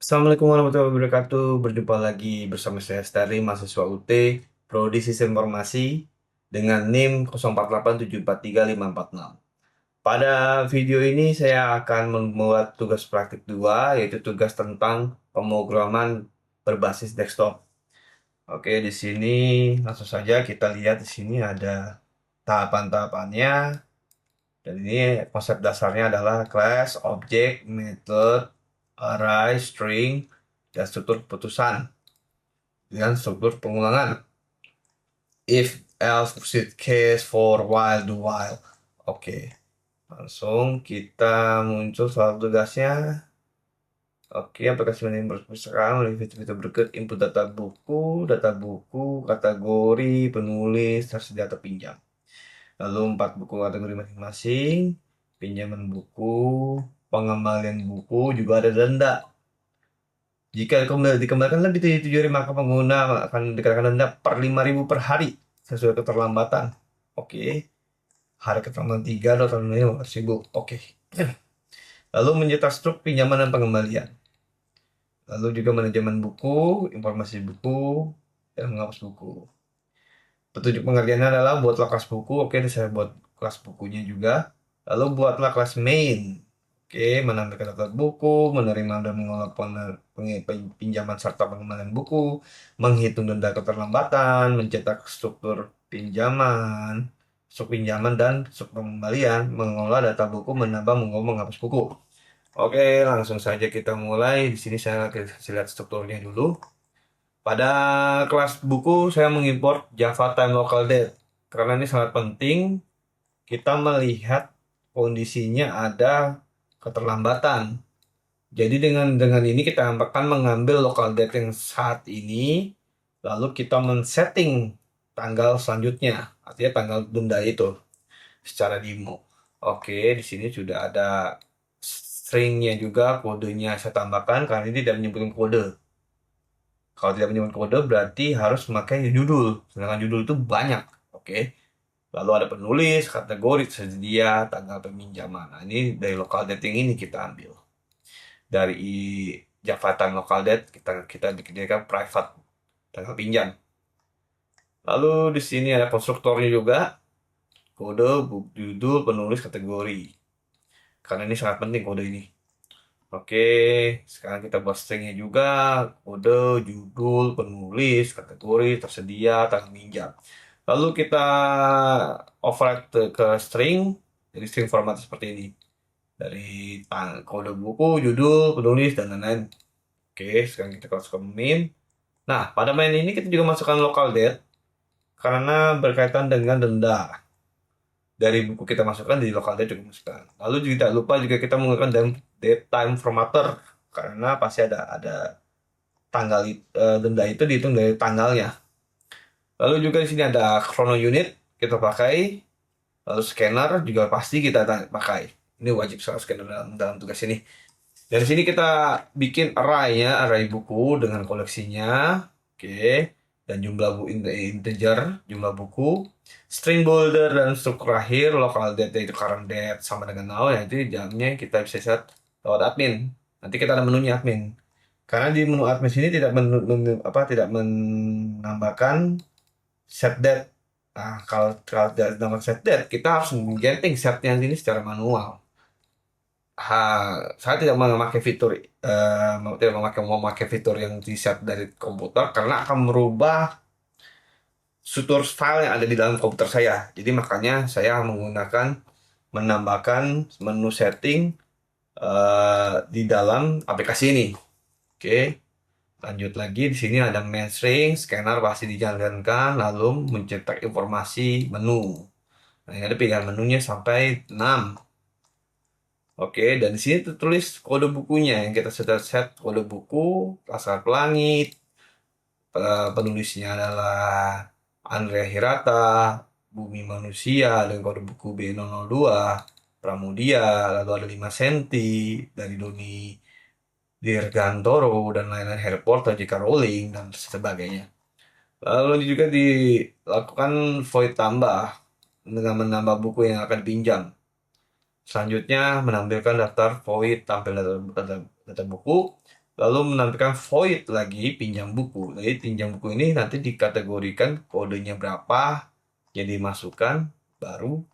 Assalamualaikum warahmatullahi wabarakatuh. Berjumpa lagi bersama saya Stari, mahasiswa UT, Prodi Sistem Informasi dengan NIM 0487435546. Pada video ini saya akan membuat tugas praktik 2, yaitu tugas tentang pemrograman berbasis desktop. Oke, di sini langsung saja kita lihat di sini ada tahapan-tahapannya. Dan ini konsep dasarnya adalah class, object, method, array, string, dan struktur keputusan dengan struktur pengulangan. If, else, proceed, case, for, while, do, while. Oke, langsung kita muncul soal tugasnya. Oke, aplikasi manajemen perpustakaan melalui fitur-fitur berikut: input data buku, kategori, penulis, tersedia atau pinjam. Lalu 4 buku kategori masing-masing, pinjaman buku, pengembalian buku, juga ada denda. Jika dikembalikan lebih dari 7 hari, maka pengguna akan dikenakan denda per 5.000 per hari sesuai keterlambatan. Oke. Hari keterlambatan 3 atau 5.000. Oke. Lalu mencetak struk pinjaman dan pengembalian. Lalu juga manajemen buku, informasi buku, dan menghapus buku. Petunjuk pengerjaannya adalah buatlah kelas buku. Oke, saya buat kelas bukunya juga. Lalu buatlah kelas main. Oke, menampilkan daftar buku, menerima dan mengelola pinjaman serta pengembalian buku, menghitung denda keterlambatan, mencetak struktur pinjaman, struk pinjaman dan struk pengembalian, mengelola data buku, menambah, menggabung, menghapus buku. Oke, langsung saja kita mulai. Di sini saya kasih lihat strukturnya dulu. Pada kelas buku saya mengimport Java Time Local Date karena ini sangat penting kita melihat kondisinya ada keterlambatan. Jadi dengan ini kita akan mengambil local date yang saat ini, lalu kita men-setting tanggal selanjutnya, artinya tanggal denda itu secara demo. Oke, di sini sudah ada stringnya juga, kodenya saya tambahkan karena ini tidak menyebutkan kode. Kalau tidak menyebutkan kode berarti harus memakai judul, sedangkan judul itu banyak. Oke. Lalu ada penulis, kategori, tersedia, tanggal peminjaman. Nah, ini dari local dating ini kita ambil. Dari Java local date kita bikinkan private tanggal pinjam. Lalu di sini ada konstruktornya juga, kode, judul, penulis, kategori. Karena ini sangat penting kode ini. Oke, sekarang kita buat stringnya juga, kode, judul, penulis, kategori, tersedia, tanggal pinjam. Lalu kita override ke string, jadi string format seperti ini. Dari kode buku, judul, penulis, dan lain-lain. Oke, sekarang kita masuk ke main. Nah, pada main ini kita juga masukkan local date karena berkaitan dengan denda. Dari buku kita masukkan, di local date juga masukkan. Lalu juga tidak lupa juga kita menggunakan date time formatter karena pasti ada tanggal denda itu dihitung dari tanggalnya. Lalu juga di sini ada chrono unit kita pakai. Lalu scanner juga pasti kita pakai. Ini wajib soal scanner dalam tugas ini. Dari sini kita bikin array buku dengan koleksinya. Oke. Dan jumlah integer, jumlah buku, string boulder dan struktur akhir, local date itu current date sama dengan now, ya itu jamnya kita bisa set lewat admin. Nanti kita ada menunya admin. Karena di menu admin sini tidak menambahkan set date. Nah, kalau tidak menambahkan set date, kita harus mengganting setnya ini secara manual. Saya tidak memakai fitur tidak memakai fitur yang di set dari komputer karena akan merubah struktur file yang ada di dalam komputer saya. Jadi makanya saya menggunakan menambahkan menu setting di dalam aplikasi ini. Oke, lanjut lagi di sini ada main string, scanner pasti dijalankan, lalu mencetak informasi menu. Nah, ini ada pilihan menunya sampai 6. Oke, dan di sini tertulis kode bukunya yang kita sudah set kode buku, Laskar Pelangi, penulisnya adalah Andrea Hirata, Bumi Manusia dengan kode buku B002, Pramudia, lalu ada 5 senti dari Doni Dirgantoro dan lain-lain, Harry Potter, J.K. Rowling dan sebagainya. Lalu juga dilakukan void tambah dengan menambah buku yang akan dipinjam. Selanjutnya menampilkan daftar void tampil data buku. lalu menampilkan void lagi pinjam buku. Jadi pinjam buku ini nanti dikategorikan kodenya berapa, jadi masukkan, baru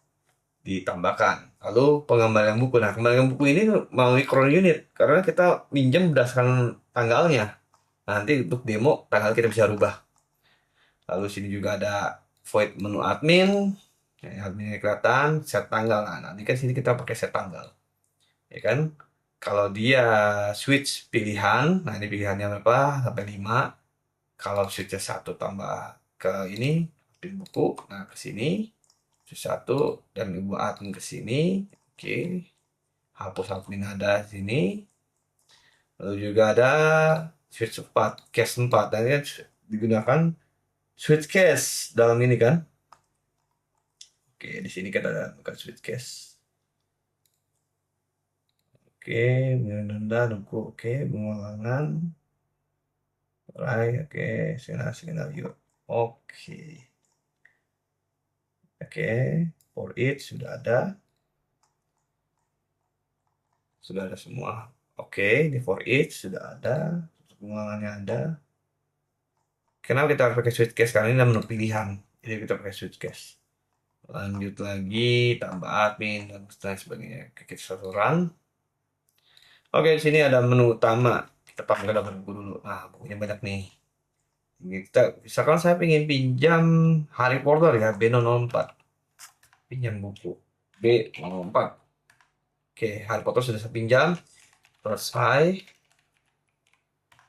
ditambahkan. Lalu pengembalian buku. Nah, pengembalian buku ini melalui cron unit karena kita pinjam berdasarkan tanggalnya. Nanti untuk demo tanggal kita bisa rubah. Lalu sini juga ada void menu admin. Ya, adminnya kelihatan, set tanggal. Nah, nanti kan sini kita pakai set tanggal. Ya kan? Kalau dia switch pilihan, nah ini pilihannya berapa? Sampai 5. Kalau switch satu tambah ke ini, admin buku. Nah, ke sini switch satu dan ibu admin ke sini. Oke. Hapus admin ada di sini. Lalu juga ada switch 4, case 4. Dan ini kan digunakan switch case dalam ini kan. Oke, di sini kita ada bukan switch case. Oke, menunda nunggu. Oke, pengulangan. Right, oke, skenario. Oke. Oke, for it sudah ada. Sudah ada semua. Oke, di for it sudah ada. Pengulangannya ada. Kenapa kita harus pakai switch case? Karena ini adalah menu pilihan. Jadi kita pakai switch case. Lanjut lagi, tambah admin dan sebagainya. Kita saluran. Oke, di sini ada menu utama. Kita pakai gambar buku dulu. Nah, bukunya banyak nih. Kita, misalkan saya ingin pinjam Harry Potter ya, B004. Pinjam buku B004. Oke, Harry Potter sudah saya pinjam. Selesai.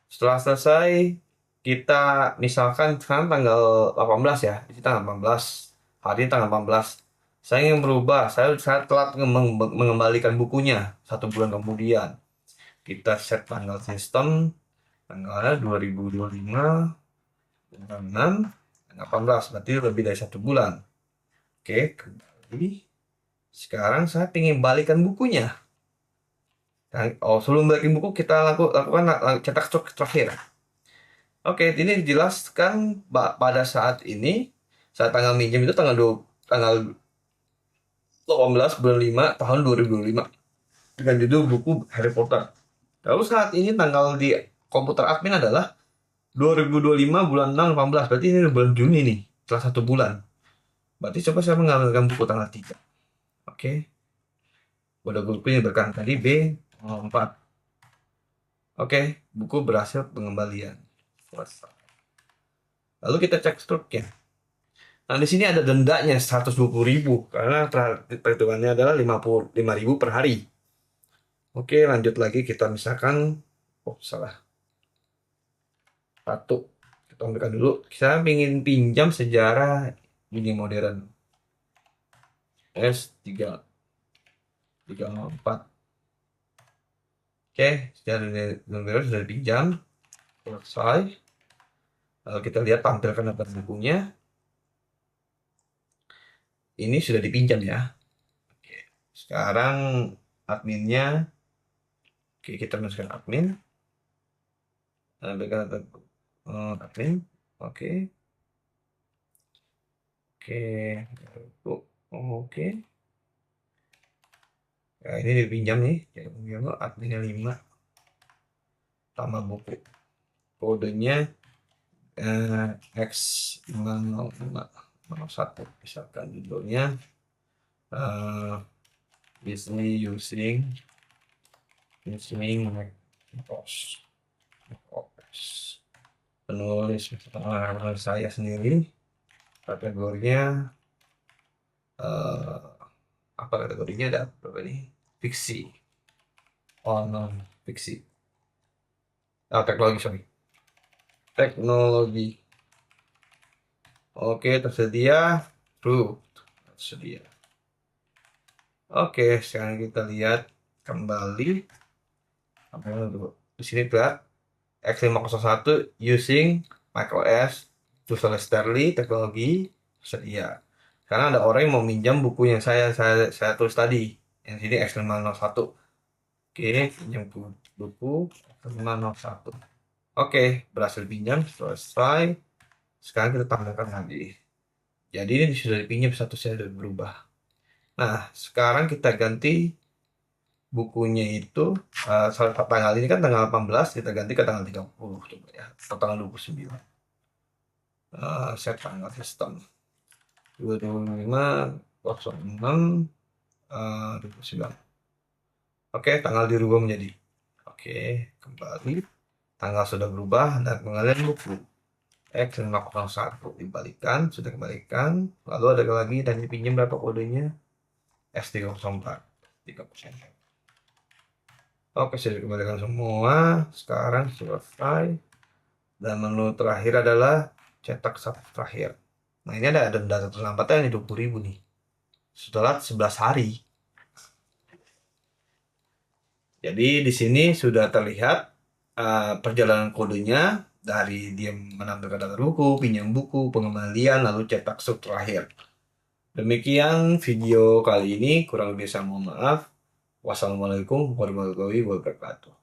Setelah selesai, kita misalkan sekarang tanggal 18 ya. Ini tanggal 18. Hari ini tanggal 18. Saya ingin berubah. Saya telat mengembalikan bukunya 1 bulan kemudian. Kita set tanggal sistem. Tanggalnya 2025. Tanggal 6. Tanggal 18. Berarti lebih dari 1 bulan. Oke, kembali. Sekarang saya ingin balikan bukunya. Sebelum balikin buku kita lakukan cetak stok terakhir. Oke, ini dijelaskan pada saat ini, saat tanggal minjem itu tanggal 18 bulan 5 tahun 2025 dengan judul buku Harry Potter. Lalu saat ini tanggal di komputer admin adalah 2025 bulan 6 18. Berarti ini bulan Juni nih, setelah 1 bulan. Berarti coba saya mengambilkan buku tanggal 3. Oke. Udah bukunya berkan tadi B04. Oke, buku berhasil pengembalian. Selesai. Lalu kita cek struknya. Nah, di sini ada dendanya 120.000 karena perhitungannya adalah 55.000 per hari. Oke, lanjut lagi kita misalkan salah. Satu. Kita ambilkan dulu. Saya ingin pinjam sejarah dunia modern. S334. Oke, sejarah dunia modern sudah dipinjam. Selesai. Lalu kita lihat tampilkan daftar bukunya. Ini sudah dipinjam ya. Oke. Sekarang adminnya. Oke, kita masukkan admin. Tampilkan daftar admin. Oke. Oke. Nah, ini dipinjam nih. Jadi pinjam adminnya 5. Tambah buku. Kodenya X50501. Misalkan judulnya Disney using Macintosh. Penulis saya sendiri. Kategorinya apa kategorinya ada berapa nih? Fiksi. Non fiksi. Teknologi, sorry. Teknologi. Oke, tersedia. Tersedia. Oke, sekarang kita lihat kembali. Di sini lihat X501 using macOS Visual Studio teknologi tersedia. Karena ada orang yang mau minjam buku yang saya tulis tadi. Yang sini X501. Oke, pinjam buku X501. Oke, berhasil pinjam, selesai. Sekarang kita tambahkan lagi. Jadi ini sudah dipinjam, statusnya sudah berubah. Nah, sekarang kita ganti bukunya itu tanggal ini kan tanggal 18, kita ganti ke tanggal 30 coba ya, atau tanggal 29. Set tanggal sistem 25/06/2009. Oke, tanggal dirubah menjadi, oke, kembali, tanggal sudah berubah dan pengalian buku X501 dibalikan, sudah kembalikan, lalu ada lagi dan dipinjam berapa kodenya, S304 3%. Oke, sudah dikembalikan semua. Sekarang selesai. Dan menu terakhir adalah cetak satu terakhir. Nah, ini ada data terlambatnya nih 20.000 nih. Setelah 11 hari. Jadi di sini sudah terlihat perjalanan kodenya dari dia menampilkan data buku, pinjam buku, pengembalian, lalu cetak sub terakhir. Demikian video kali ini, kurang lebih saya mohon maaf. Wassalamualaikum warahmatullahi wabarakatuh.